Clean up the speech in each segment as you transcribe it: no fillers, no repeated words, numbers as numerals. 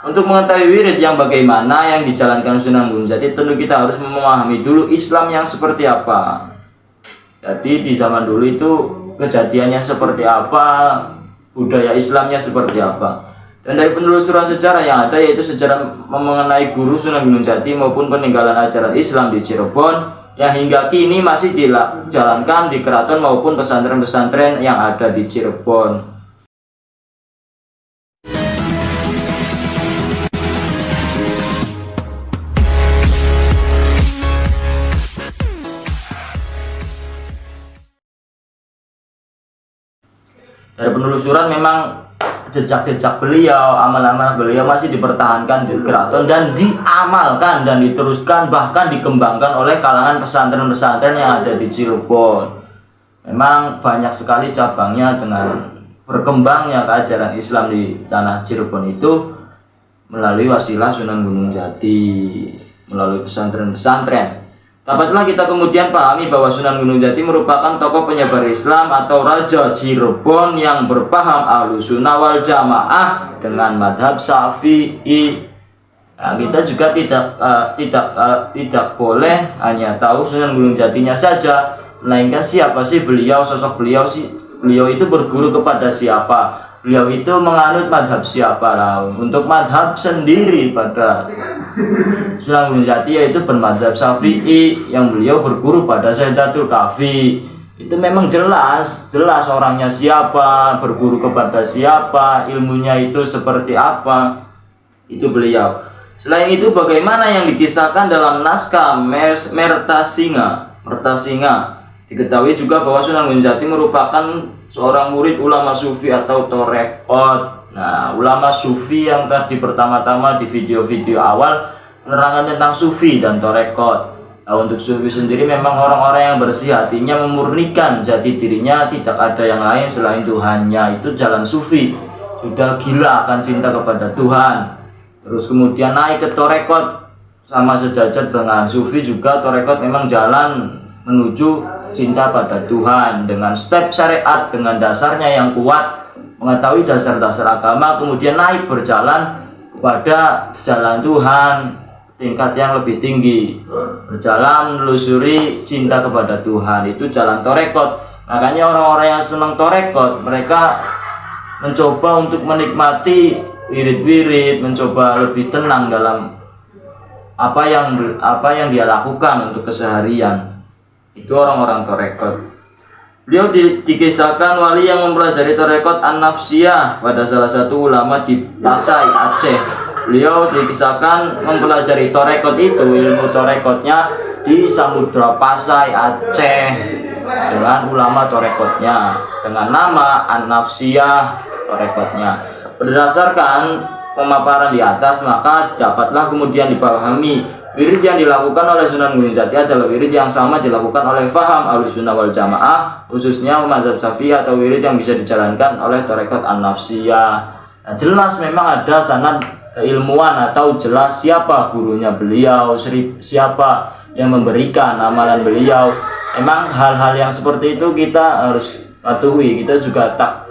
Untuk mengetahui wirid yang bagaimana yang dijalankan Sunan Gunung Jati, tentu kita harus memahami dulu Islam yang seperti apa. Jadi di zaman dulu itu kejadiannya seperti apa, budaya Islamnya seperti apa. Dan dari penelusuran sejarah yang ada, yaitu sejarah mengenai guru Sunan Gunung Jati maupun peninggalan ajaran Islam di Cirebon yang hingga kini masih dijalankan di keraton maupun pesantren-pesantren yang ada di Cirebon. Dari penelusuran memang jejak-jejak beliau, amal-amal beliau masih dipertahankan di keraton dan diamalkan dan diteruskan, bahkan dikembangkan oleh kalangan pesantren-pesantren yang ada di Cirebon. Memang banyak sekali cabangnya dengan berkembangnya keajaran Islam di tanah Cirebon itu melalui wasilah Sunan Gunung Jati, melalui pesantren-pesantren. Dapatlah kita kemudian pahami bahwa Sunan Gunung Jati merupakan tokoh penyebar Islam atau Raja Cirebon yang berpaham Ahlussunnah wal Jamaah dengan madhab Syafi'i. Nah, kita juga tidak boleh hanya tahu Sunan Gunung Jatinya saja, melainkan siapa sih beliau, sosok beliau itu berguru kepada siapa, beliau itu menganut madhab siapa. Lah, untuk madhab sendiri pada Sunan Gunung Jati yaitu bermadhab Syafi'i, yang beliau berguru pada Sayyidatul Kahfi. Itu memang jelas orangnya siapa, berguru kepada siapa, ilmunya itu seperti apa, itu beliau. Selain itu, bagaimana yang dikisahkan dalam naskah Mertasinga. Diketahui juga bahwa Sunan Gunung Jati merupakan seorang murid ulama sufi atau torekot. Nah, ulama sufi yang tadi pertama-tama di video-video awal menerangkan tentang sufi dan torekot. Nah, untuk sufi sendiri memang orang-orang yang bersih hatinya, memurnikan jati dirinya, tidak ada yang lain selain Tuhannya. Itu jalan sufi, sudah gila akan cinta kepada Tuhan. Terus kemudian naik ke torekot, sama sejajar dengan sufi juga. Torekot memang jalan menuju cinta pada Tuhan dengan step syariat, dengan dasarnya yang kuat, mengetahui dasar-dasar agama, kemudian naik berjalan kepada jalan Tuhan, tingkat yang lebih tinggi, berjalan menelusuri cinta kepada Tuhan, itu jalan torekot. Makanya orang-orang yang senang torekot, mereka mencoba untuk menikmati wirid-wirid, mencoba lebih tenang dalam apa yang dia lakukan untuk keseharian. Itu orang-orang torekot. Beliau dikisahkan wali yang mempelajari torekot an-nafsiyah pada salah satu ulama di Pasai, Aceh. Beliau dikisahkan mempelajari torekot itu, ilmu torekotnya di Samudra Pasai, Aceh, dengan ulama torekotnya dengan nama an-nafsiyah torekotnya. Berdasarkan pemaparan di atas, maka dapatlah kemudian dipahami wirid yang dilakukan oleh Sunan Gunung Jati adalah wirid yang sama dilakukan oleh faham Ahlussunnah wal Jamaah, khususnya mazhab Syafi'i, atau wirid yang bisa dijalankan oleh torekot an-nafsiyah. Nah, jelas memang ada sanad keilmuan atau jelas siapa gurunya beliau, siapa yang memberikan amalan beliau. Memang hal-hal yang seperti itu kita harus patuhi. Kita juga tak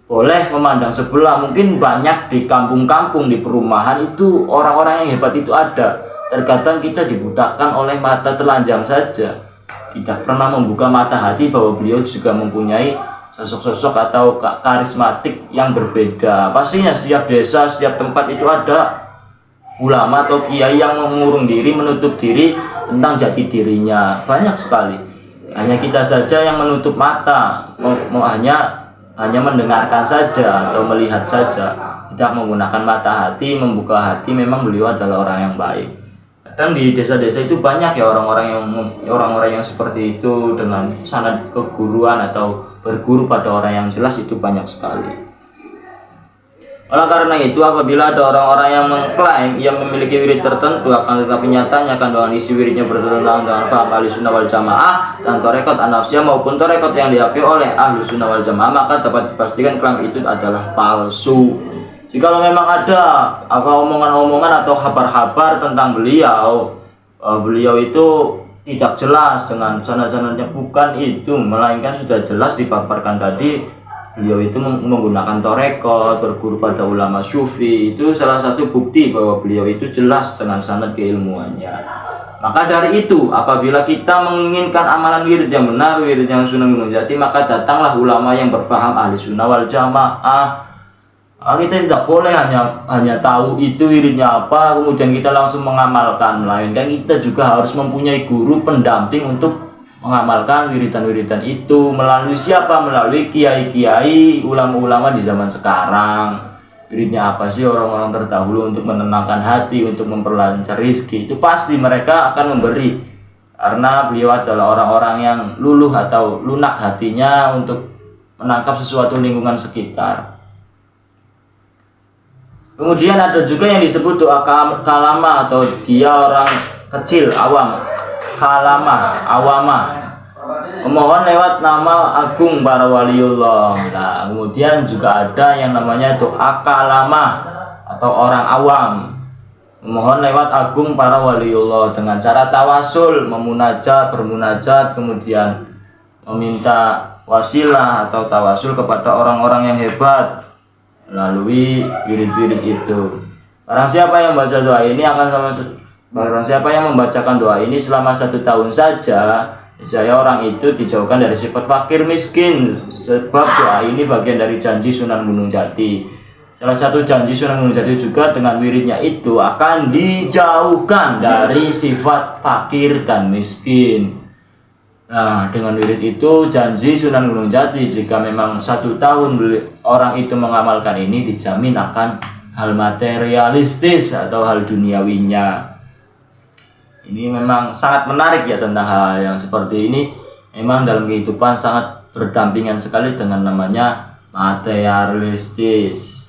boleh memandang sebelah. Mungkin banyak di kampung-kampung, di perumahan itu orang-orang yang hebat itu ada. Terkadang kita dibutakan oleh mata telanjang saja, tidak pernah membuka mata hati bahwa beliau juga mempunyai sosok-sosok atau karismatik yang berbeda. Pastinya setiap desa, setiap tempat itu ada ulama atau kiai yang mengurung diri, menutup diri tentang jati dirinya. Banyak sekali. Hanya kita saja yang menutup mata, hanya mendengarkan saja atau melihat saja, tidak menggunakan mata hati, membuka hati. Memang beliau adalah orang yang baik. Dan di desa-desa itu banyak ya orang-orang yang seperti itu, dengan sanad keguruan atau berguru pada orang yang jelas, itu banyak sekali. Oleh karena itu, apabila ada orang-orang yang mengklaim ia memiliki wirid tertentu, akan tetapi nyatanya kandungan isi wiridnya bertentangan dengan faham Ahlussunnah wal Jamaah dan torekot an-nafsiyah maupun torekot yang diakui oleh Ahlussunnah wal Jamaah, maka dapat dipastikan klaim itu adalah palsu. Jikalau memang ada omongan-omongan atau kabar-kabar tentang beliau itu tidak jelas dengan sanad-sanadnya, bukan itu, melainkan sudah jelas dipaparkan tadi beliau itu menggunakan torekot, berguru pada ulama sufi. Itu salah satu bukti bahwa beliau itu jelas dengan sanad keilmuannya. Maka dari itu, apabila kita menginginkan amalan wirid yang benar, wirid yang sunnah gunung jati, maka datanglah ulama yang berfaham ahli sunnah wal jamaah. Kita tidak boleh hanya tahu itu wiridnya apa, kemudian kita langsung mengamalkan. Melainkan kita juga harus mempunyai guru pendamping untuk mengamalkan wiridan-wiridan itu. Melalui siapa? Melalui kiai-kiai, ulama-ulama di zaman sekarang. Wiridnya apa sih orang-orang terdahulu untuk menenangkan hati, untuk memperlancar rezeki? Itu pasti mereka akan memberi, karena beliau adalah orang-orang yang luluh atau lunak hatinya untuk menangkap sesuatu lingkungan sekitar. Kemudian ada juga yang disebut doa kalama, atau dia orang kecil, awam. Kalama, awamah, memohon lewat nama agung para waliullah. Nah, kemudian juga ada yang namanya doa kalama atau orang awam, memohon lewat agung para waliullah dengan cara tawasul, bermunajat, kemudian meminta wasilah atau tawasul kepada orang-orang yang hebat melalui wirid-wirid itu. Barang siapa yang baca doa ini Barang siapa yang membacakan doa ini selama 1 tahun saja, saya orang itu dijauhkan dari sifat fakir miskin. Sebab doa ini bagian dari janji Sunan Gunung Jati. Salah satu janji Sunan Gunung Jati juga dengan wiridnya itu akan dijauhkan dari sifat fakir dan miskin. Nah, dengan wirid itu janji Sunan Gunung Jati, jika memang 1 tahun orang itu mengamalkan ini, dijamin akan hal materialistis atau hal duniawinya. Ini memang sangat menarik ya, tentang hal yang seperti ini. Memang dalam kehidupan sangat berdampingan sekali dengan namanya materialistis.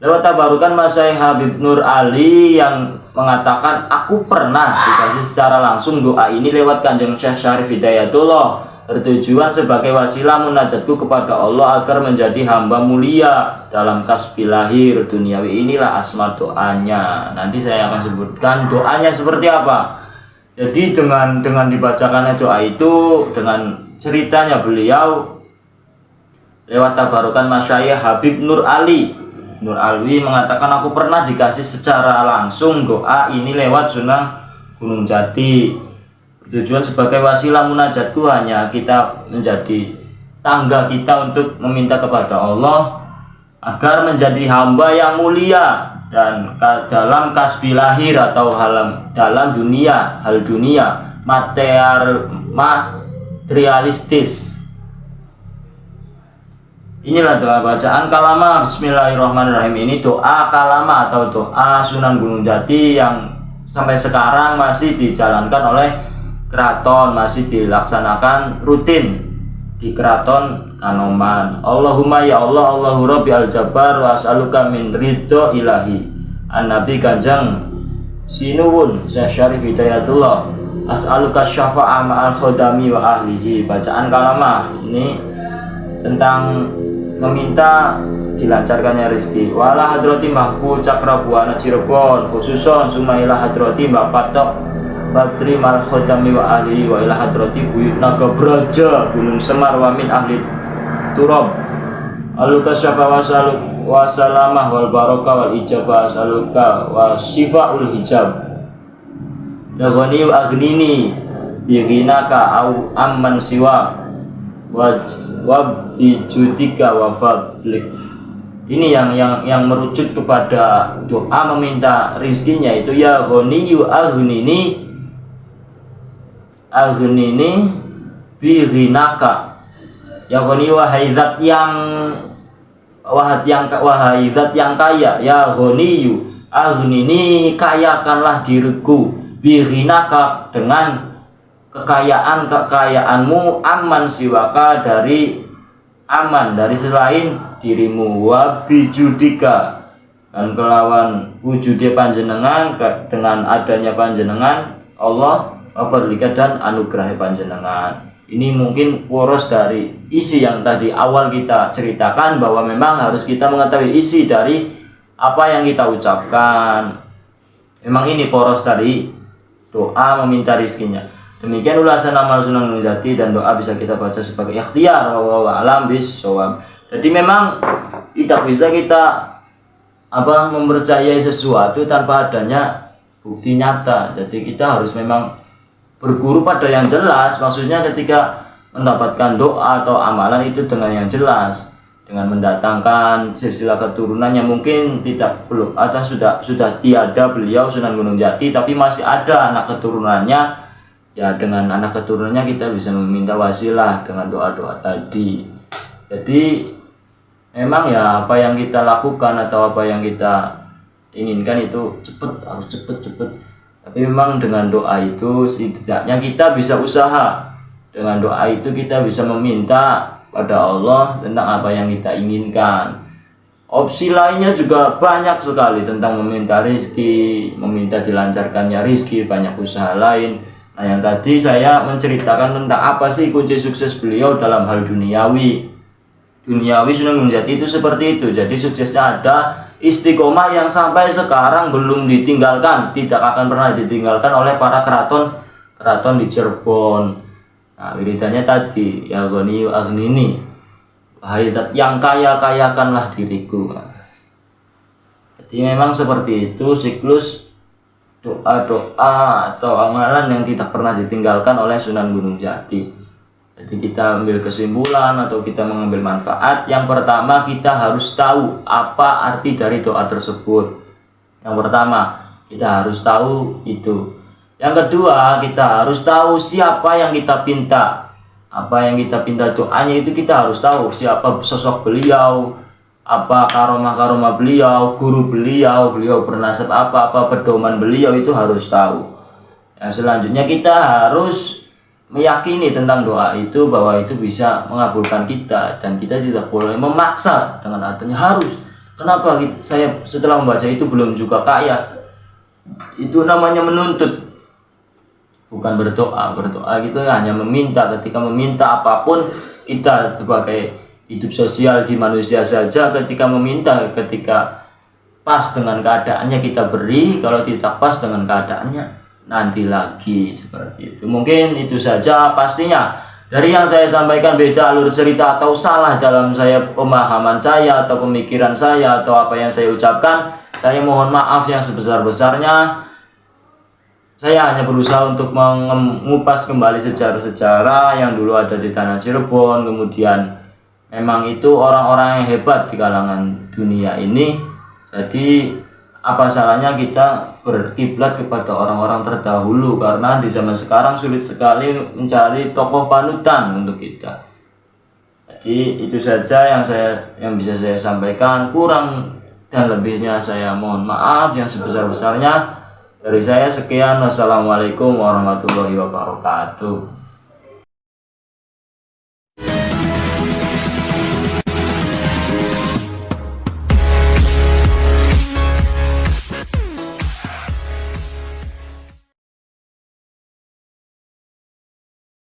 Lewat tabarukan Masyaikh Habib Nur Ali yang mengatakan, aku pernah dikasih secara langsung doa ini lewat Kanjeng Syekh Syarif Hidayatullah, bertujuan sebagai wasilah munajatku kepada Allah agar menjadi hamba mulia dalam kasbi lahir duniawi. Inilah asma doanya. Nanti saya akan sebutkan doanya seperti apa. Jadi dengan dibacakannya doa itu, dengan ceritanya beliau lewat tabarukan Masyaikh Habib Nur Ali mengatakan, aku pernah dikasih secara langsung doa ini lewat Sunan Gunung Jati. Tujuan sebagai wasilah munajatku hanya kita menjadi tangga kita untuk meminta kepada Allah agar menjadi hamba yang mulia dan dalam kasbi lahir atau dalam hal dunia materialistis. Inilah doa bacaan kalama. Bismillahirrahmanirrahim. Ini doa kalama atau doa Sunan Gunung Jati yang sampai sekarang masih dijalankan oleh keraton, masih dilaksanakan rutin di keraton Kanoman. Allahumma ya Allah, Allahu Rabbi al-Jabbar wa as'aluka min ridho ilahi. An-Nabi Kanjeng Sinuwun Syekh Syarif Hidayatullah, as'aluka syafa'a ma'al khodami wa ahlihi. Bacaan kalamah ini tentang meminta dilancarkannya rezeki. Wala hadrati mahku Cakrabuana Cirebon, khususon sumailah hadrati Mbak Patok Badri mal khodami wa ahli wa ila hadrati Buyut Naga Braja Gunung Semar wa min ahli Turab. Aluka syafa wa salamah wal barokah wal ijabah, asaluka wa syifaul hijab. Ya ghani wa aghnini bi ghinaka au amman siwa wa bijudika wa fadlik. Ini yang merujuk kepada doa meminta rizkinya itu, ya ghaniyu aghnini bi ghinaka. Ya ghani wahai zat yang kaya, ya ghaniyu aghnini, kayakanlah diriku, bi ghinaka dengan kekayaanmu, aman siwaka dari selain dirimu, wa bijudika dan kelawan wujudnya panjenengan, dengan adanya panjenengan Allah, wafadlika dan anugerah panjenengan. Ini mungkin poros dari isi yang tadi awal kita ceritakan, bahwa memang harus kita mengetahui isi dari apa yang kita ucapkan. Memang ini poros dari doa meminta rizkinya. Demikian ulasan amal Sunan Gunung Jati, dan doa bisa kita baca sebagai ikhtiar. Wallahu a'lam bishawab. Jadi memang tidak bisa kita mempercayai sesuatu tanpa adanya bukti nyata. Jadi kita harus memang berguru pada yang jelas. Maksudnya ketika mendapatkan doa atau amalan itu dengan yang jelas, dengan mendatangkan silsilah keturunan yang mungkin belum ada, sudah tiada beliau Sunan Gunung Jati, tapi masih ada anak keturunannya. Ya, dengan anak keturunannya kita bisa meminta wasilah dengan doa-doa tadi. Jadi memang ya apa yang kita lakukan atau apa yang kita inginkan itu harus cepet. Tapi memang dengan doa itu setidaknya kita bisa usaha. Dengan doa itu kita bisa meminta pada Allah tentang apa yang kita inginkan. Opsi lainnya juga banyak sekali, tentang meminta rezeki, meminta dilancarkannya rezeki, banyak usaha lain. Nah, yang tadi saya menceritakan tentang apa sih kunci sukses beliau dalam hal duniawi. Duniawi Sunan Gunung Jati itu seperti itu. Jadi suksesnya ada istiqomah yang sampai sekarang belum ditinggalkan, tidak akan pernah ditinggalkan oleh para keraton di Cirebon. Nah, wiridannya tadi, ya Ghani Aghnini, wahai yang kaya-kayakanlah diriku. Jadi memang seperti itu siklus doa-doa atau amalan yang tidak pernah ditinggalkan oleh Sunan Gunung Jati. Jadi kita ambil kesimpulan atau kita mengambil manfaat. Yang pertama, kita harus tahu apa arti dari doa tersebut. Yang pertama, kita harus tahu itu. Yang kedua, kita harus tahu siapa yang kita pinta. Apa yang kita pinta doanya itu kita harus tahu siapa sosok beliau, apa karomah-karomah beliau, guru beliau bernasab apa pedoman beliau, itu harus tahu. Yang selanjutnya kita harus meyakini tentang doa itu bahwa itu bisa mengabulkan kita, dan kita tidak boleh memaksa dengan artinya harus. Kenapa saya setelah membaca itu belum juga kaya? Itu namanya menuntut, bukan berdoa. Berdoa gitu hanya meminta. Ketika meminta apapun, kita sebagai hidup sosial di manusia saja, ketika meminta, ketika pas dengan keadaannya kita beri, kalau tidak pas dengan keadaannya nanti lagi, seperti itu. Mungkin itu saja. Pastinya dari yang saya sampaikan beda alur cerita atau salah dalam pemahaman saya atau pemikiran saya atau apa yang saya ucapkan, saya mohon maaf yang sebesar-besarnya. Saya hanya berusaha untuk mengupas kembali sejarah-sejarah yang dulu ada di tanah Cirebon. Kemudian memang itu orang-orang yang hebat di kalangan dunia ini. Jadi apa salahnya kita berkiblat kepada orang-orang terdahulu, karena di zaman sekarang sulit sekali mencari tokoh panutan untuk kita. Jadi itu saja yang bisa saya sampaikan. Kurang dan lebihnya saya mohon maaf yang sebesar-besarnya. Dari saya sekian. Wassalamualaikum warahmatullahi wabarakatuh.